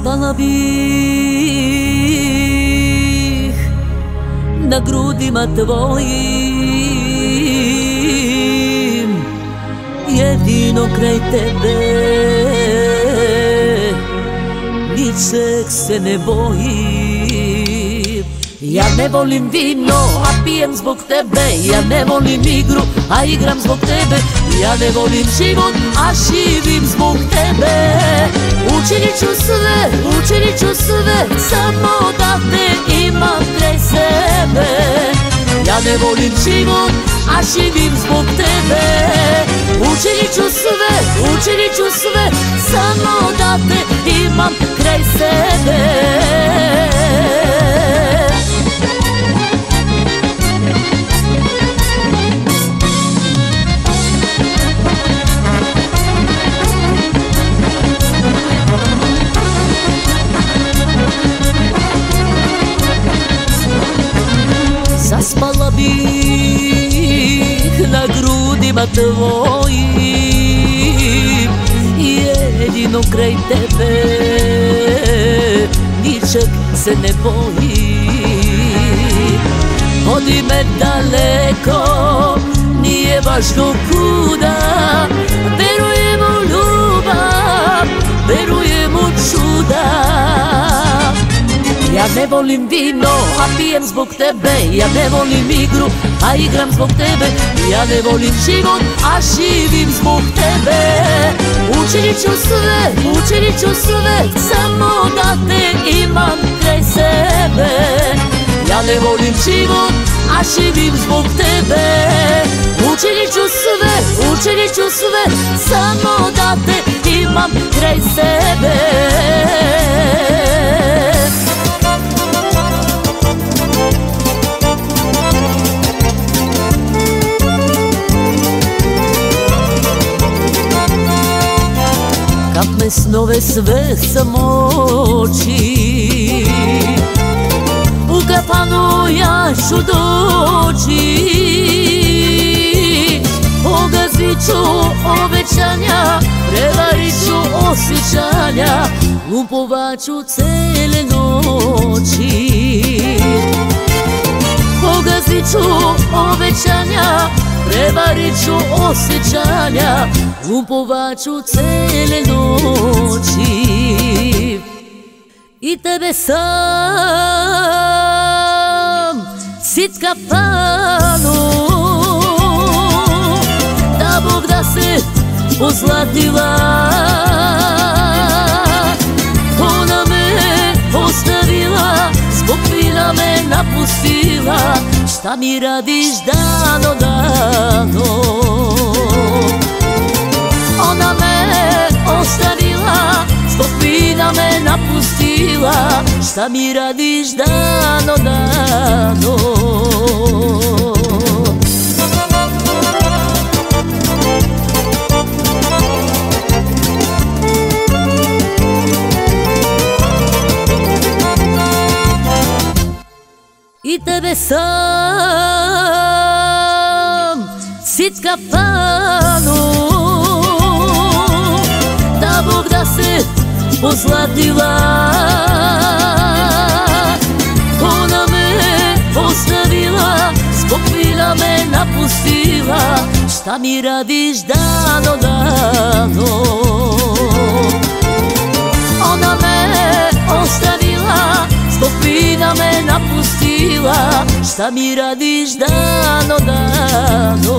Zaspala bih na grudima tvojim, jedino kraj tebe, ničeg se ne bojim. Ja ne volim vino, a pijem zbog tebe. Ja ne volim igru, a igram zbog tebe. Ja ne volim život, a živim zbog tebe. Učinit ću sve, samo da te imam kraj sebe. Ja ne volim život, a živim zbog tebe. Učinit ću sve, samo da te imam kraj sebe. Zaspala bih na grudima tvojim, jedino kraj tebe, ničeg se ne bojim. Vodi me daleko, nije važno kuda, verujem u ljubav, verujem u čuda. Ja ne volim vino, a pijem zbog tebe. Ja ne volim igru, a igram zbog tebe. Ja ne volim život, a živim zbog tebe. Učinit ću sve, samo da te imam kraj sebe. Ja ne volim život, a živim zbog tebe. Učinit ću sve, samo da te imam kraj sebe. Kad me snove sve samoći, u kafanu ja ću doći. Pogazit ću obećanja, prevarit ću osjećanja, lumpovat ću cele noći. Pogazit ću obećanja, prevarit ću osjećanja, lumpovat ću cele noći. I tebe sam, sit kafanu, da Bog da se pozlatila. Ona me ostavila, zbog vina me napustila. Šta mi radiš dano, dano? Ona me ostavila, zbog vina me napustila. Šta mi radiš dano, dano? I tebe sam, sit kafanu, da Bog da se pozlatila. Ona me ostavila, zbog vina me napustila. Šta mi radiš dano, dano? Ona me ostavila, zbog vina me napustila. Šta mi radiš dano, dano?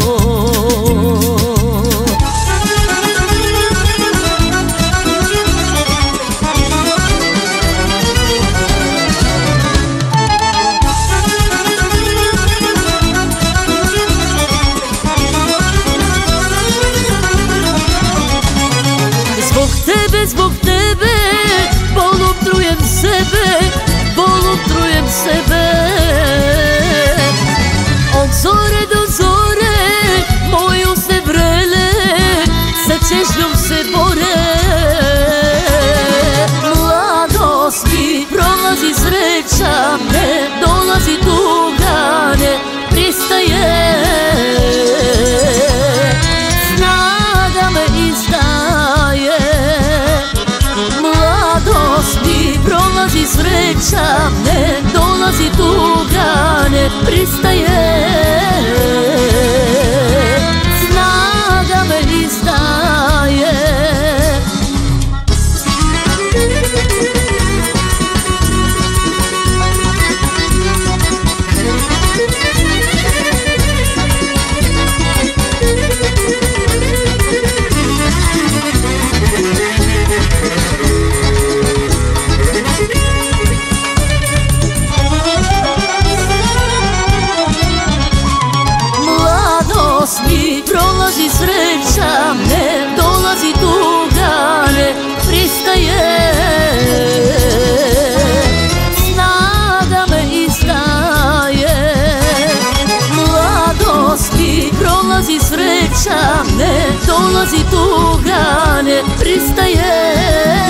Zbog tebe, bolom trujem sebe. Od zore do zore, moju se vreme sreća, ne dolazi tuga, ne pristaje. Snaga me izdaje. Mi prolazi sreća, ne dolazi tuga, ne pristaje. Snaga me izdaje. Mladost mi prolazi sreća, ne dolazi tuga, ne pristaje.